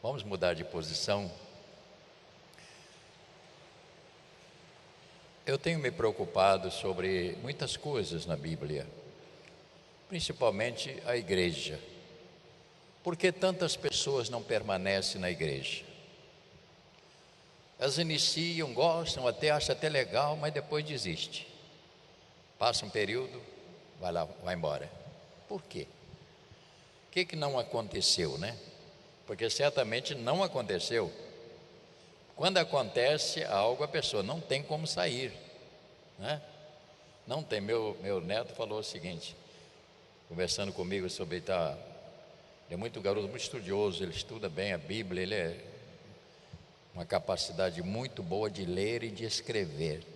Vamos mudar de posição. Eu tenho me preocupado sobre muitas coisas na Bíblia, principalmente a igreja. Por que tantas pessoas não permanecem na igreja? Elas iniciam, gostam, acham até legal, mas depois desiste. Passa um período, vai lá, vai embora. Por quê? O que não aconteceu, né? Porque certamente não aconteceu. Quando acontece algo, a pessoa não tem como sair, né? Não tem. Meu neto falou o seguinte, conversando comigo sobre ele é muito garoto, muito estudioso, ele estuda bem a Bíblia, ele é uma capacidade muito boa de ler e de escrever,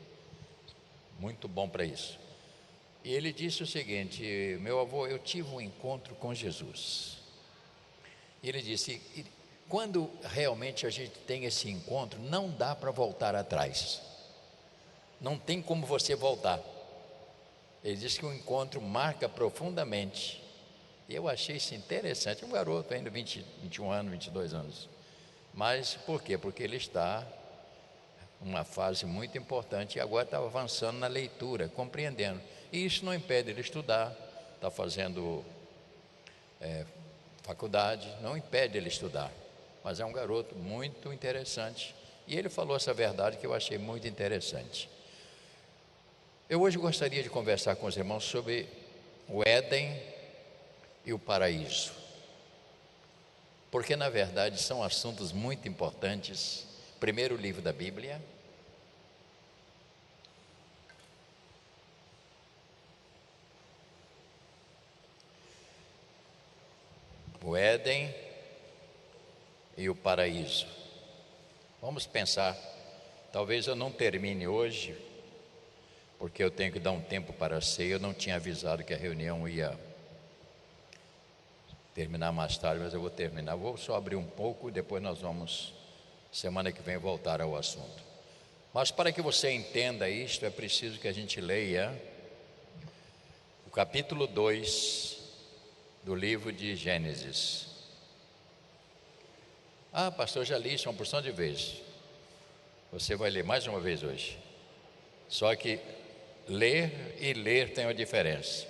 muito bom para isso. E ele disse o seguinte: meu avô, eu tive um encontro com Jesus. E ele disse: quando realmente a gente tem esse encontro, não dá para voltar atrás, não tem como você voltar. Ele disse que o encontro marca profundamente. E eu achei isso interessante. Um garoto ainda 21 anos, 22 anos. Mas por quê? Porque ele está numa fase muito importante e agora está avançando na leitura, compreendendo. E isso não impede ele estudar, está fazendo faculdade, não impede ele estudar. Mas é um garoto muito interessante. E ele falou essa verdade que eu achei muito interessante. Eu hoje gostaria de conversar com os irmãos sobre o Éden e o paraíso, porque na verdade são assuntos muito importantes. Primeiro livro da Bíblia, o Éden e o paraíso. Vamos pensar. Talvez eu não termine hoje, porque eu tenho que dar um tempo para a ceia. Eu não tinha avisado que a reunião ia terminar mais tarde, mas eu vou terminar. Vou só abrir um pouco e depois nós vamos, semana que vem, voltar ao assunto. Mas para que você entenda isto, é preciso que a gente leia o capítulo 2 do livro de Gênesis. Ah, pastor, já li isso uma porção de vezes. Você vai ler mais uma vez hoje. Só que ler e ler tem uma diferença.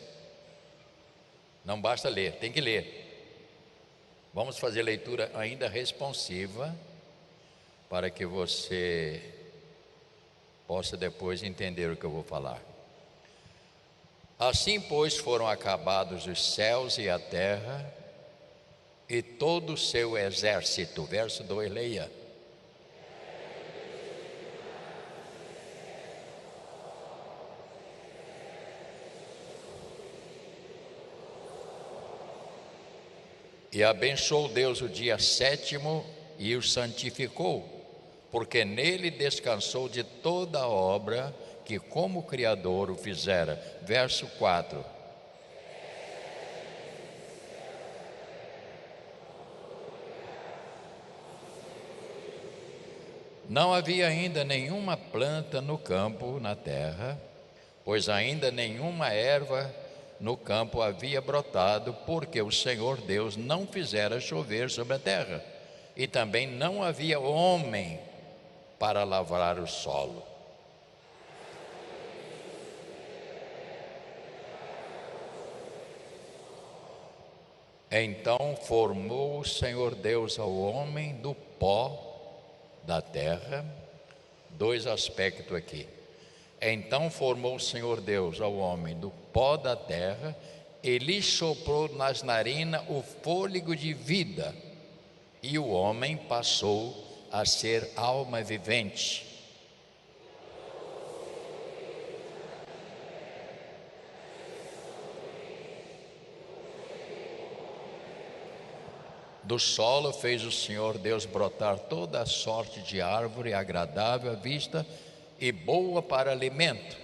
Não basta ler, tem que ler. Vamos fazer leitura ainda responsiva, para que você possa depois entender o que eu vou falar. Assim, pois, foram acabados os céus e a terra e todo o seu exército. Verso 2, leia. E abençoou Deus o dia sétimo e o santificou, porque nele descansou de toda a obra que como Criador o fizera. Verso 4. Não havia ainda nenhuma planta no campo, na terra, pois ainda nenhuma erva no campo havia brotado, porque o Senhor Deus não fizera chover sobre a terra, e também não havia homem para lavrar o solo. Então formou o Senhor Deus ao homem do pó da terra. Dois aspectos aqui. Então formou o Senhor Deus ao homem do pó da terra e lhe soprou nas narinas o fôlego de vida, e o homem passou a ser alma vivente. Do solo fez o Senhor Deus brotar toda a sorte de árvore agradável à vista e boa para alimento,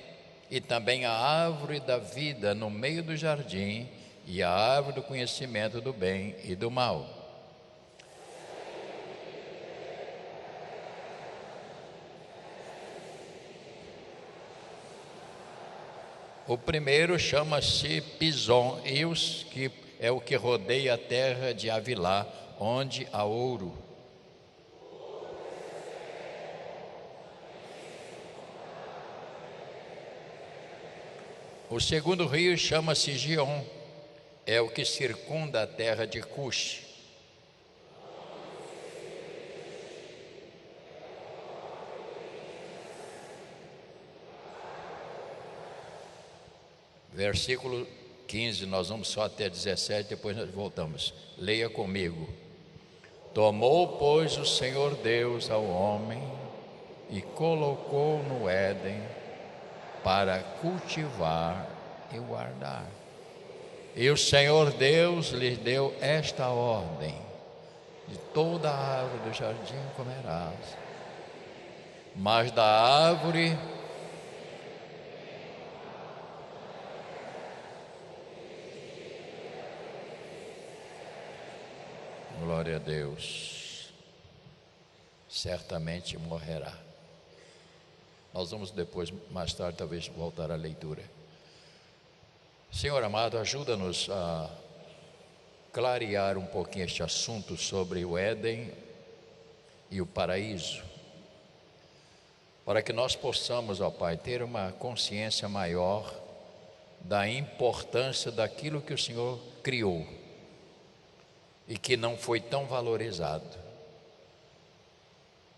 e também a árvore da vida no meio do jardim, e a árvore do conhecimento do bem e do mal. O primeiro chama-se Pison, que é o que rodeia a terra de Avilá, onde há ouro. O segundo rio chama-se Gion, é o que circunda a terra de Cush. Versículo 15, nós vamos só até 17, depois nós voltamos. Leia comigo. Tomou, pois, o Senhor Deus ao homem e colocou no Éden para cultivar e guardar. E o Senhor Deus lhe deu esta ordem: de toda a árvore do jardim comerás, mas da árvore glória a Deus, certamente morrerá. Nós vamos depois, mais tarde, talvez voltar à leitura. Senhor amado, ajuda-nos a clarear um pouquinho este assunto sobre o Éden e o paraíso, para que nós possamos, ó Pai, ter uma consciência maior da importância daquilo que o Senhor criou e que não foi tão valorizado.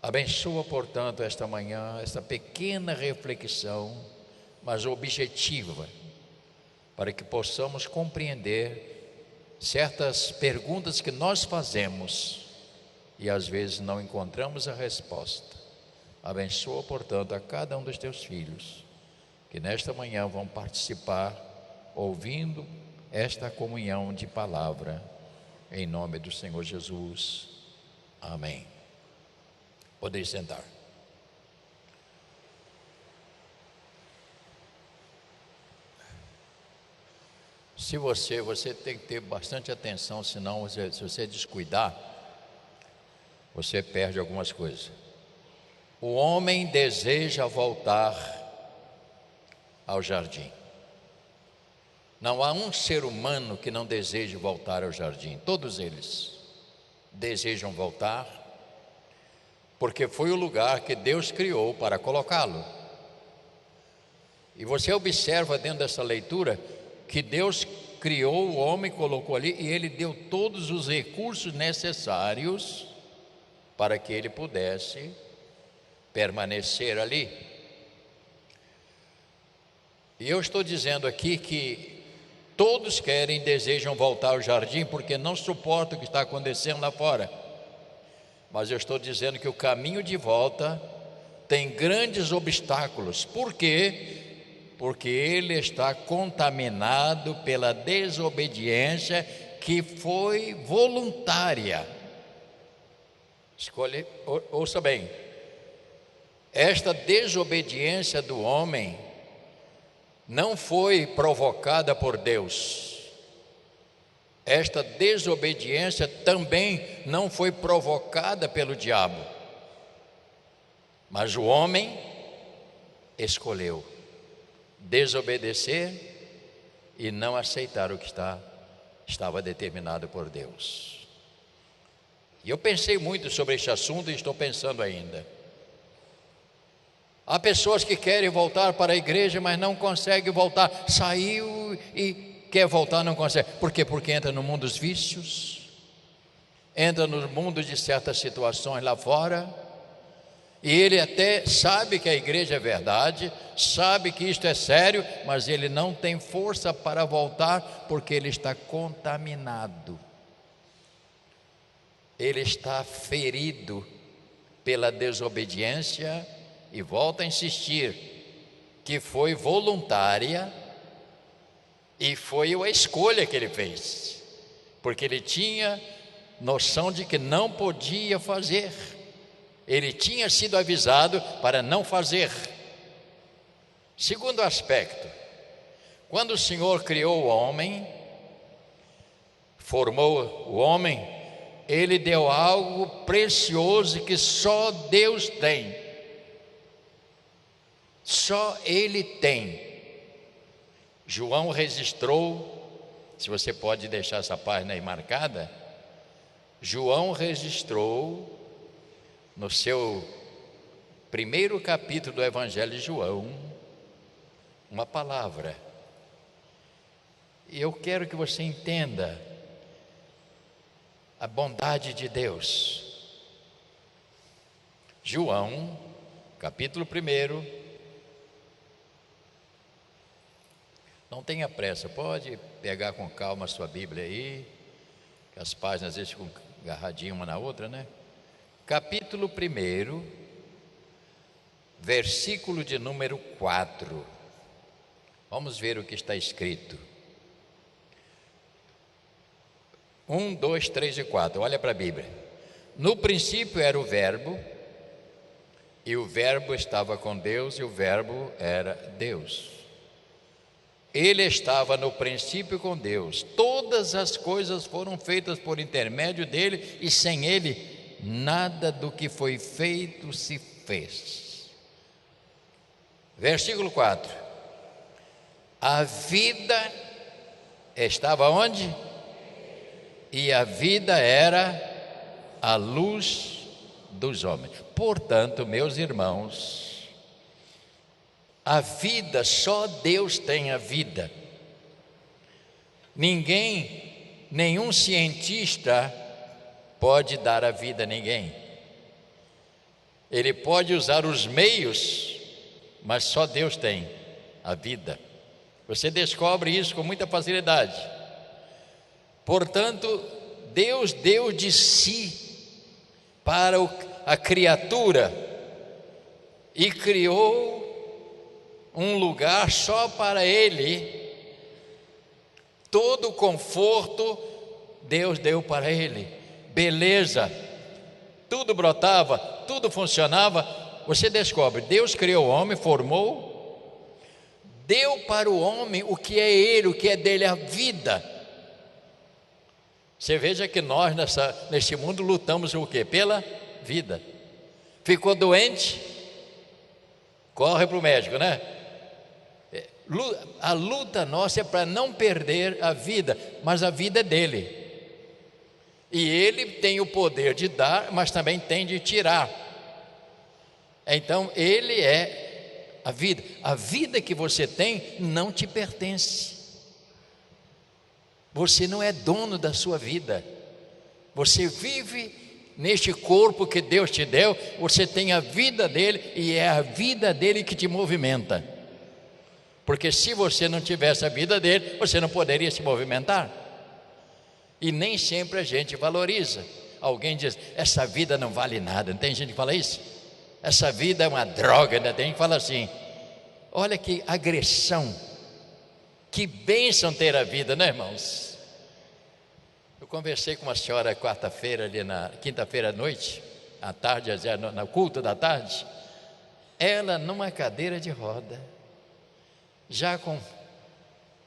Abençoa, portanto, esta manhã, esta pequena reflexão, mas objetiva, para que possamos compreender certas perguntas que nós fazemos e às vezes não encontramos a resposta. Abençoa, portanto, a cada um dos teus filhos, que nesta manhã vão participar, ouvindo esta comunhão de palavra, em nome do Senhor Jesus. Amém. Podem sentar. Se você tem que ter bastante atenção, senão se você descuidar, você perde algumas coisas. O homem deseja voltar ao jardim. Não há um ser humano que não deseje voltar ao jardim. Todos eles desejam voltar, porque foi o lugar que Deus criou para colocá-lo. E você observa dentro dessa leitura que Deus criou o homem, colocou ali, e Ele deu todos os recursos necessários para que ele pudesse permanecer ali. E eu estou dizendo aqui que todos querem e desejam voltar ao jardim porque não suportam o que está acontecendo lá fora. Mas eu estou dizendo que o caminho de volta tem grandes obstáculos. Por quê? Porque ele está contaminado pela desobediência que foi voluntária. Ouça bem, esta desobediência do homem não foi provocada por Deus. Esta desobediência também não foi provocada pelo diabo. Mas o homem escolheu desobedecer e não aceitar o que estava determinado por Deus. E eu pensei muito sobre este assunto e estou pensando ainda. Há pessoas que querem voltar para a igreja, mas não conseguem voltar. Saiu e quer voltar, não consegue. Por quê? Porque entra no mundo dos vícios, entra no mundo de certas situações lá fora, e ele até sabe que a igreja é verdade, sabe que isto é sério, mas ele não tem força para voltar, porque ele está contaminado. Ele está ferido pela desobediência. E volta a insistir que foi voluntária e foi a escolha que ele fez, porque ele tinha noção de que não podia fazer, ele tinha sido avisado para não fazer. Segundo aspecto, quando o Senhor criou o homem, formou o homem, Ele deu algo precioso que só Deus tem. Só Ele tem. João registrou, se você pode deixar essa página aí marcada, João registrou no seu primeiro capítulo do Evangelho de João uma palavra E eu quero que você entenda a bondade de Deus. João, capítulo 1. Não tenha pressa, pode pegar com calma a sua Bíblia aí, que as páginas às vezes ficam agarradinhas uma na outra, né? Capítulo 1, versículo de número 4. Vamos ver o que está escrito. 1, 2, 3 e 4, olha para a Bíblia. No princípio era o Verbo, e o Verbo estava com Deus, e o Verbo era Deus. Ele estava no princípio com Deus. Todas as coisas foram feitas por intermédio dele, e sem ele, nada do que foi feito se fez. Versículo 4. A vida estava onde? E a vida era a luz dos homens. Portanto, meus irmãos, a vida, só Deus tem a vida. Nenhum cientista pode dar a vida a ninguém. Ele pode usar os meios, mas só Deus tem a vida. Você descobre isso com muita facilidade. Portanto, Deus deu de si para a criatura e criou um lugar só para ele. Todo o conforto Deus deu para ele, beleza, tudo brotava, tudo funcionava. Você descobre, Deus criou o homem, formou, deu para o homem o que é ele, o que é dele, a vida. Você veja que nós nesse mundo lutamos o quê? Pela vida. Ficou doente, corre para o médico, né? A luta nossa é para não perder a vida, mas a vida é dele. E ele tem o poder de dar, mas também tem de tirar. Então ele é a vida. A vida que você tem não te pertence. Você não é dono da sua vida. Você vive neste corpo que Deus te deu. Você tem a vida dele, e é a vida dele que te movimenta. Porque se você não tivesse a vida dele, você não poderia se movimentar. E nem sempre a gente valoriza. Alguém diz, essa vida não vale nada. Não tem gente que fala isso? Essa vida é uma droga. Ainda tem gente que fala assim. Olha que agressão. Que bênção ter a vida, né, irmãos? Eu conversei com uma senhora quarta-feira, ali na quinta-feira à noite, à tarde, no culto da tarde. Ela numa cadeira de roda, já com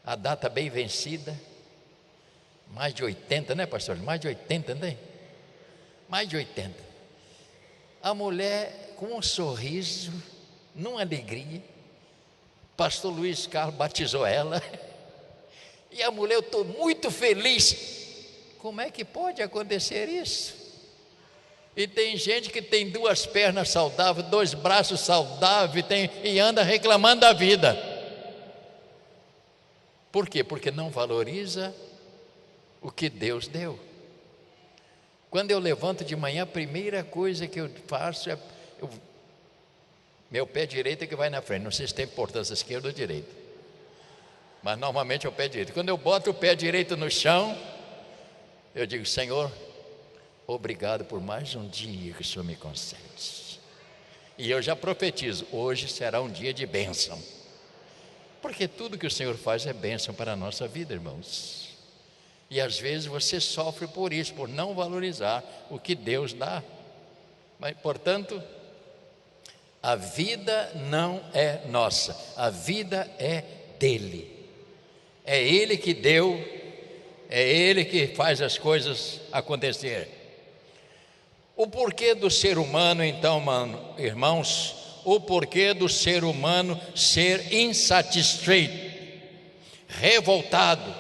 a data bem vencida, mais de 80, né, pastor? Mais de 80, né? Mais de 80. A mulher com um sorriso, numa alegria. Pastor Luiz Carlos batizou ela. E a mulher, eu estou muito feliz. Como é que pode acontecer isso? E tem gente que tem 2 pernas saudáveis, 2 braços saudáveis, e anda reclamando da vida. Por quê? Porque não valoriza o que Deus deu. Quando eu levanto de manhã, a primeira coisa que eu faço é meu pé direito é que vai na frente. Não sei se tem importância esquerda ou direita, mas normalmente é o pé direito. Quando eu boto o pé direito no chão, eu digo, Senhor, obrigado por mais um dia que o Senhor me concede. E eu já profetizo, hoje será um dia de bênção. Porque tudo que o Senhor faz é bênção para a nossa vida, irmãos. E às vezes você sofre por isso, por não valorizar o que Deus dá. Mas, portanto, a vida não é nossa, a vida é dele. É ele que deu, é ele que faz as coisas acontecer. O porquê do ser humano, então, irmãos, o porquê do ser humano ser insatisfeito, revoltado,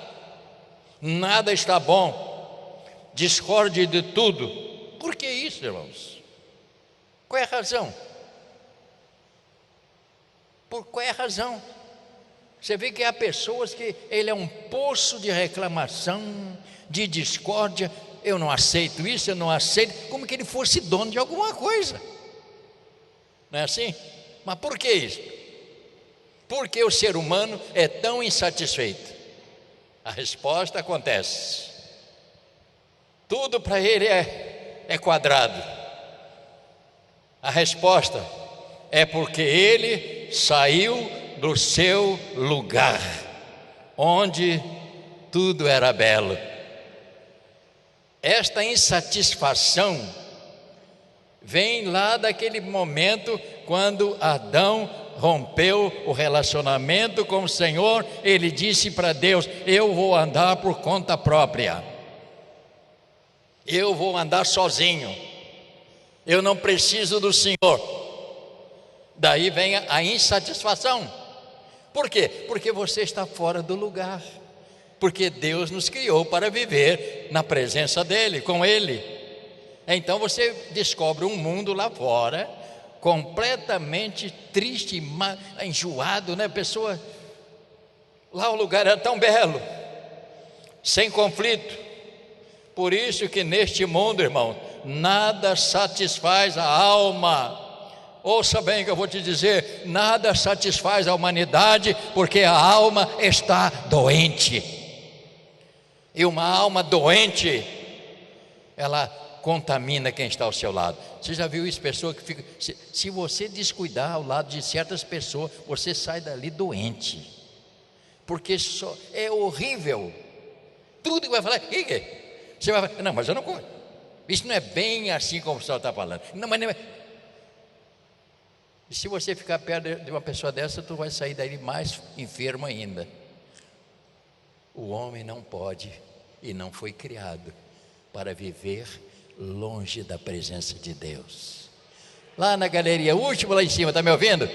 nada está bom, discorde de tudo. Por que isso, irmãos? Qual é a razão? Por qual é a razão? Você vê que há pessoas que ele é um poço de reclamação, de discórdia. Eu não aceito isso, eu não aceito. Como que ele fosse dono de alguma coisa. Não é assim? Mas por que isso? Por que o ser humano é tão insatisfeito? A resposta acontece. Tudo para ele é quadrado. A resposta é porque ele saiu do seu lugar, onde tudo era belo. Esta insatisfação vem lá daquele momento quando Adão rompeu o relacionamento com o Senhor. Ele disse para Deus: eu vou andar por conta própria, eu vou andar sozinho, eu não preciso do Senhor. Daí vem a insatisfação. Por quê? Porque você está fora do lugar, porque Deus nos criou para viver na presença dEle, com Ele. Então você descobre um mundo lá fora completamente triste, enjoado, né? Pessoa, lá o lugar era tão belo, sem conflito. Por isso que neste mundo, irmão, nada satisfaz a alma. Ouça bem o que eu vou te dizer: nada satisfaz a humanidade, porque a alma está doente. E uma alma doente, ela contamina quem está ao seu lado. Você já viu isso? Pessoa que fica, se você descuidar ao lado de certas pessoas, você sai dali doente, porque só é horrível. Tudo que vai falar, você vai falar: não, mas eu não concordo, isso não é bem assim como o senhor está falando. Não, mas não é. E se você ficar perto de uma pessoa dessa, tu vai sair daí mais enfermo ainda. O homem não pode e não foi criado para viver longe da presença de Deus. Lá na galeria última, lá em cima, está me ouvindo?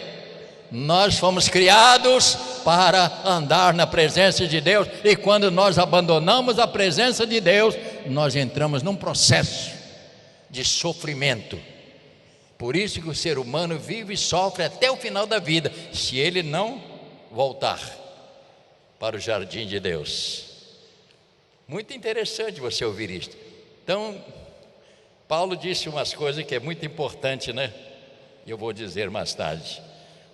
Nós fomos criados para andar na presença de Deus, e quando nós abandonamos a presença de Deus, nós entramos num processo de sofrimento. Por isso que o ser humano vive e sofre até o final da vida, se ele não voltar para o jardim de Deus. Muito interessante você ouvir isto. Então, Paulo disse umas coisas que é muito importante, né? Eu vou dizer mais tarde.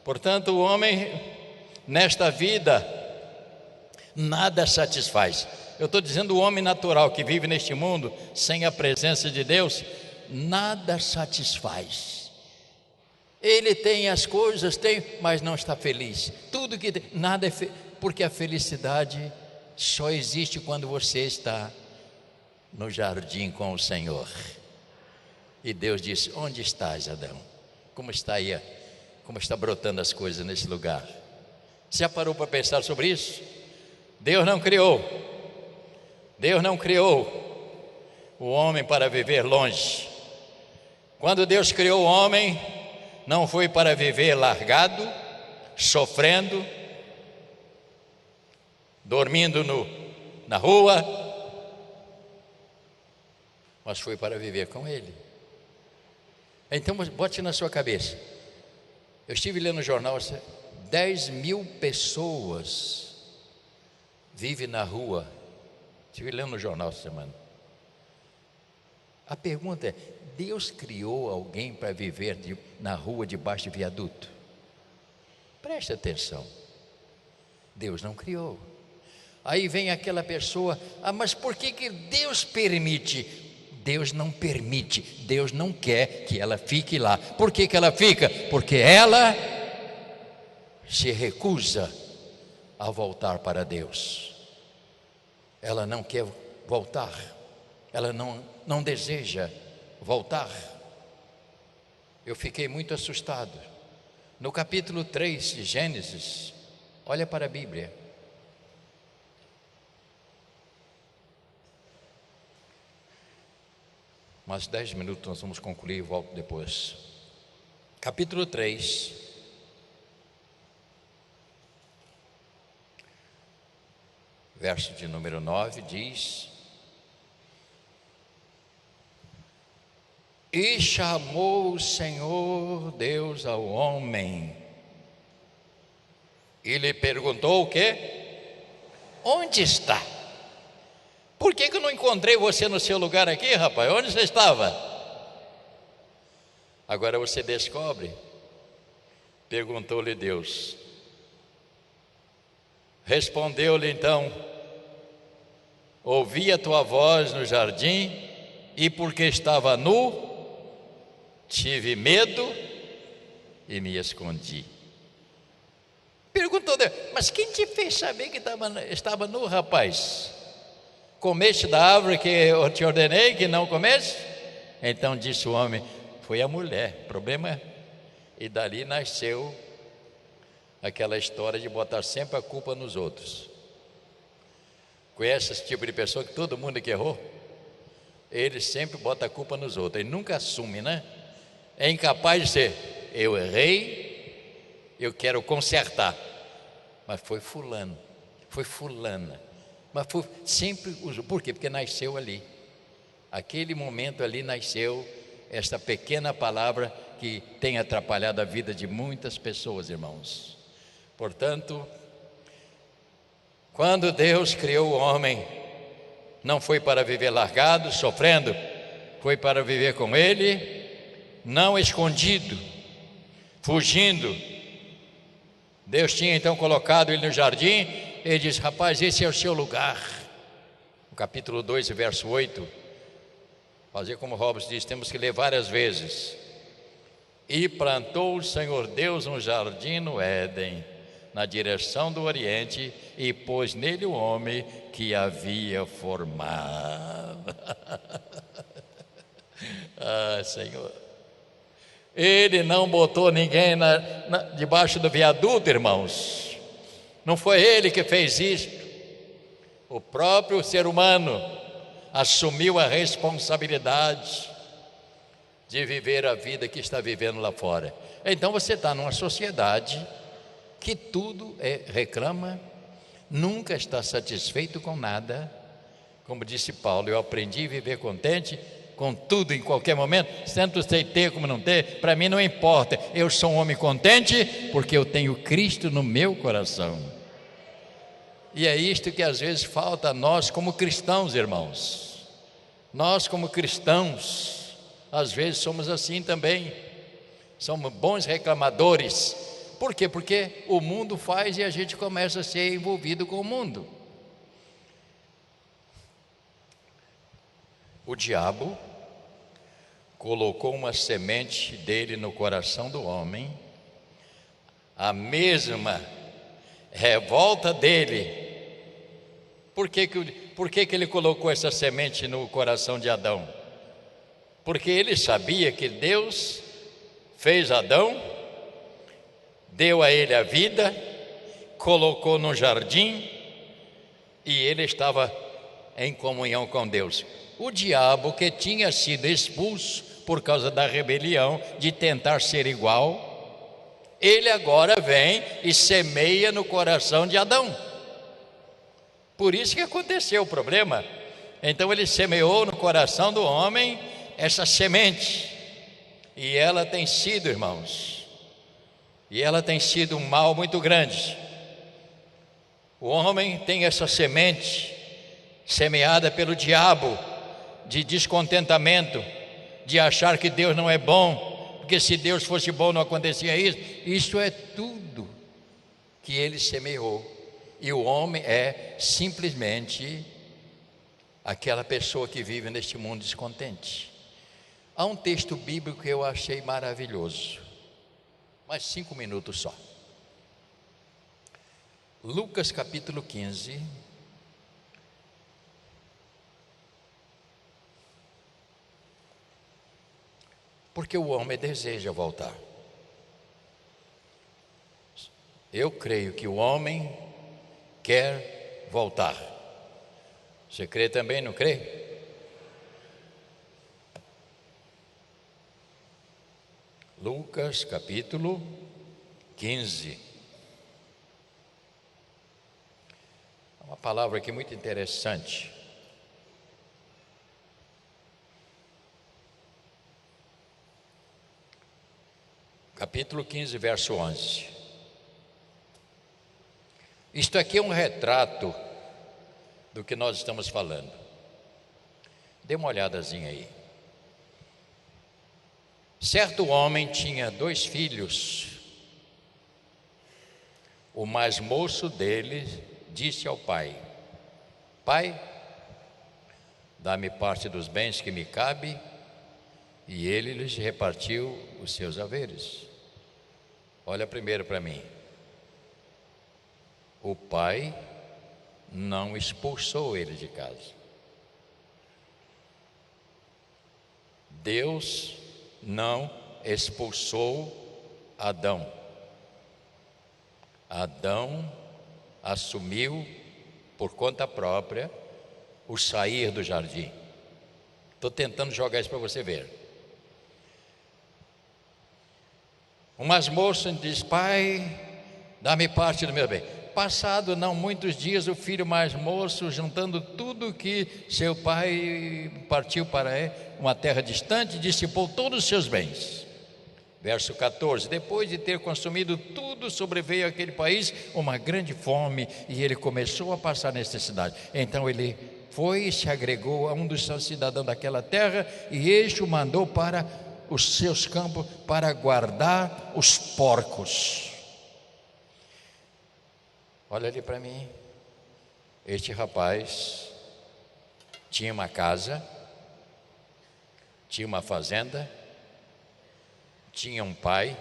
Portanto, o homem nesta vida nada satisfaz. Eu estou dizendo o homem natural que vive neste mundo sem a presença de Deus, nada satisfaz. Ele tem as coisas, mas não está feliz. Tudo que tem, nada é porque a felicidade só existe quando você está no jardim com o Senhor. E Deus disse: onde estás, Adão? Como está aí? Como está brotando as coisas nesse lugar? Você já parou para pensar sobre isso? Deus não criou o homem para viver longe. Quando Deus criou o homem, não foi para viver largado, sofrendo, dormindo na rua, mas foi para viver com Ele. Então bote na sua cabeça. Eu estive lendo no jornal, 10.000 pessoas vivem na rua. Estive lendo no jornal essa semana. A pergunta é: Deus criou alguém para viver na rua debaixo de viaduto? Preste atenção. Deus não criou. Aí vem aquela pessoa: mas por que Deus permite? Deus não permite, Deus não quer que ela fique lá. Por que ela fica? Porque ela se recusa a voltar para Deus. Ela não quer voltar, ela não deseja voltar. Eu fiquei muito assustado. No capítulo 3 de Gênesis, olha para a Bíblia. Mais 10 minutos nós vamos concluir e volto depois. Capítulo 3. Verso de número 9 diz: e chamou o Senhor Deus ao homem E lhe perguntou o quê? Onde está? Por que eu não encontrei você no seu lugar aqui, rapaz? Onde você estava? Agora você descobre. Perguntou-lhe Deus. Respondeu-lhe então: ouvi a tua voz no jardim, e porque estava nu, tive medo e me escondi. Perguntou Deus: mas quem te fez saber que estava nu, rapaz? Comeste da árvore que eu te ordenei que não comeste? Então disse o homem: foi a mulher. Problema. E dali nasceu aquela história de botar sempre a culpa nos outros. Conhece esse tipo de pessoa que todo mundo que errou? Ele sempre bota a culpa nos outros, ele nunca assume, né? É incapaz de ser: eu errei, eu quero consertar. Mas foi fulano, foi fulana. Mas foi sempre, por quê? Porque nasceu ali. Aquele momento ali nasceu esta pequena palavra que tem atrapalhado a vida de muitas pessoas, irmãos. Portanto, quando Deus criou o homem, não foi para viver largado, sofrendo, foi para viver com Ele, não escondido, fugindo. Deus tinha então colocado ele no jardim. Ele disse: rapaz, esse é o seu lugar. No capítulo 2, verso 8, fazer como Robson diz, temos que ler várias vezes. E plantou o Senhor Deus um jardim no Éden, na direção do Oriente, e pôs nele o homem que havia formado. Ah, Senhor. Ele não botou ninguém debaixo do viaduto, irmãos. Não foi ele que fez isto. O próprio ser humano assumiu a responsabilidade de viver a vida que está vivendo lá fora. Então você está numa sociedade que tudo reclama, nunca está satisfeito com nada. Como disse Paulo: eu aprendi a viver contente com tudo em qualquer momento, tanto sei ter como não ter, para mim não importa. Eu sou um homem contente porque eu tenho Cristo no meu coração. E é isto que às vezes falta a nós como cristãos, irmãos. Nós como cristãos, às vezes somos assim também. Somos bons reclamadores. Por quê? Porque o mundo faz e a gente começa a ser envolvido com o mundo. O diabo colocou uma semente dele no coração do homem, a mesma revolta dele. Por que ele colocou essa semente no coração de Adão? Porque ele sabia que Deus fez Adão, deu a ele a vida, colocou no jardim e ele estava em comunhão com Deus. O diabo, que tinha sido expulso por causa da rebelião de tentar ser igual, ele agora vem e semeia no coração de Adão. Por isso que aconteceu o problema. Então ele semeou no coração do homem essa semente, e ela tem sido, irmãos, um mal muito grande. O homem tem essa semente semeada pelo diabo, de descontentamento, de achar que Deus não é bom, porque se Deus fosse bom não acontecia isso. Isso é tudo que ele semeou. E o homem é simplesmente aquela pessoa que vive neste mundo descontente. Há um texto bíblico que eu achei maravilhoso, mais 5 minutos só. Lucas capítulo 15. Porque o homem deseja voltar. Eu creio que o homem quer voltar. Você crê também, não crê? Lucas capítulo 15. Uma palavra aqui muito interessante. Capítulo 15, verso 11. Isto aqui é um retrato do que nós estamos falando. Dê uma olhadazinha aí. Certo homem tinha 2 filhos. O mais moço deles disse ao pai: Pai, dá-me parte dos bens que me cabe. E ele lhes repartiu os seus haveres. Olha primeiro para mim. O pai não expulsou ele de casa. Deus não expulsou Adão. Adão assumiu por conta própria o sair do jardim. Estou tentando jogar isso para você ver. O mais moço diz: Pai, dá-me parte do meu bem. Passado não muitos dias, o filho mais moço, juntando tudo que seu pai partiu para uma terra distante, dissipou todos os seus bens. Verso 14: Depois de ter consumido tudo, sobreveio àquele país uma grande fome, e ele começou a passar necessidade. Então ele foi e se agregou a um dos cidadãos daquela terra, e este o mandou para os seus campos para guardar os porcos. Olha ali para mim. Este rapaz tinha uma casa, tinha uma fazenda, tinha um pai,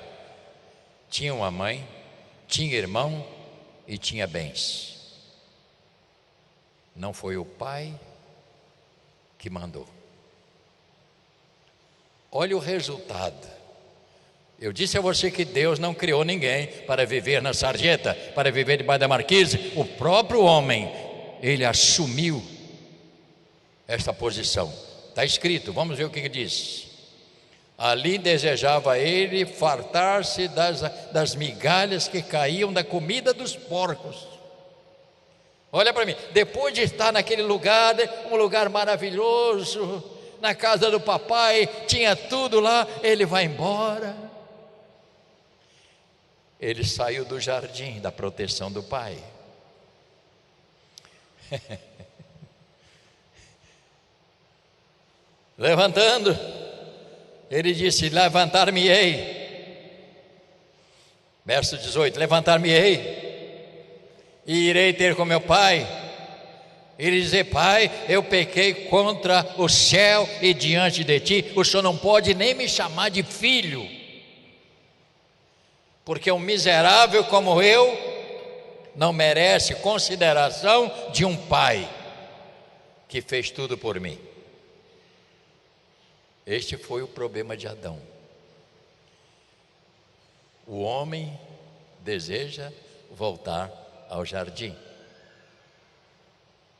tinha uma mãe, tinha irmão e tinha bens. Não foi o pai que mandou. Olha o resultado. Eu disse a você que Deus não criou ninguém para viver na sarjeta, para viver debaixo da marquise. O próprio homem, ele assumiu esta posição. Está escrito, vamos ver o que diz. Ali desejava ele fartar-se das migalhas que caíam da comida dos porcos. Olha para mim, depois de estar naquele lugar, um lugar maravilhoso, na casa do papai, tinha tudo lá, ele vai embora. Ele saiu do jardim da proteção do pai. Levantando, ele disse: levantar-me-ei. Verso 18: levantar-me-ei e irei ter com meu pai. Ele dizer: Pai, eu pequei contra o céu e diante de ti, o Senhor não pode nem me chamar de filho, porque um miserável como eu não merece consideração de um pai que fez tudo por mim. Este foi o problema de Adão. O homem deseja voltar ao jardim.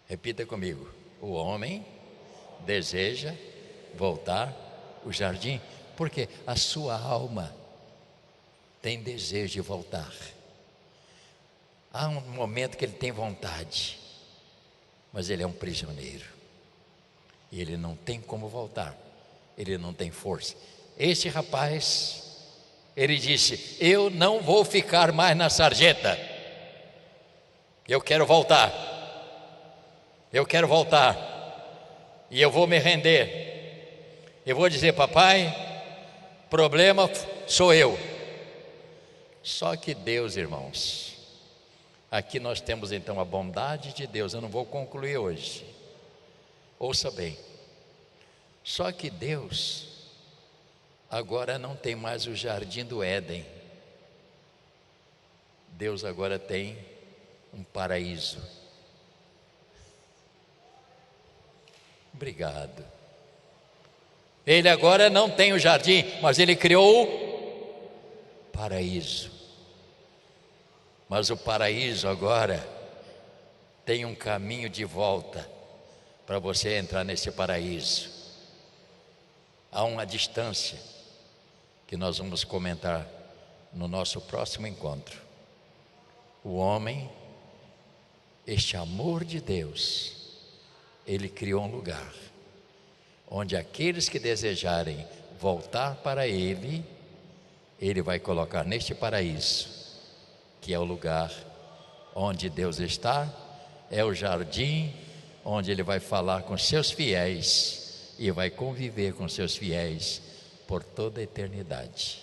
Repita comigo: o homem deseja voltar ao jardim, porque a sua alma tem desejo de voltar. Há um momento que ele tem vontade, mas ele é um prisioneiro, e ele não tem como voltar, ele não tem força. Este rapaz, ele disse: eu não vou ficar mais na sarjeta, eu quero voltar. Eu quero voltar, e eu vou me render. Eu vou dizer: papai, problema sou eu. Só que Deus, irmãos, aqui nós temos então a bondade de Deus. Eu não vou concluir hoje, ouça bem. Só que Deus agora não tem mais o jardim do Éden. Deus agora tem um paraíso. Obrigado. Ele agora não tem o jardim, mas ele criou o paraíso. Mas o paraíso agora tem um caminho de volta para você entrar nesse paraíso. Há uma distância que nós vamos comentar no nosso próximo encontro. O homem, este amor de Deus, ele criou um lugar onde aqueles que desejarem voltar para ele, ele vai colocar neste paraíso, que é o lugar onde Deus está, é o jardim onde Ele vai falar com seus fiéis e vai conviver com seus fiéis por toda a eternidade.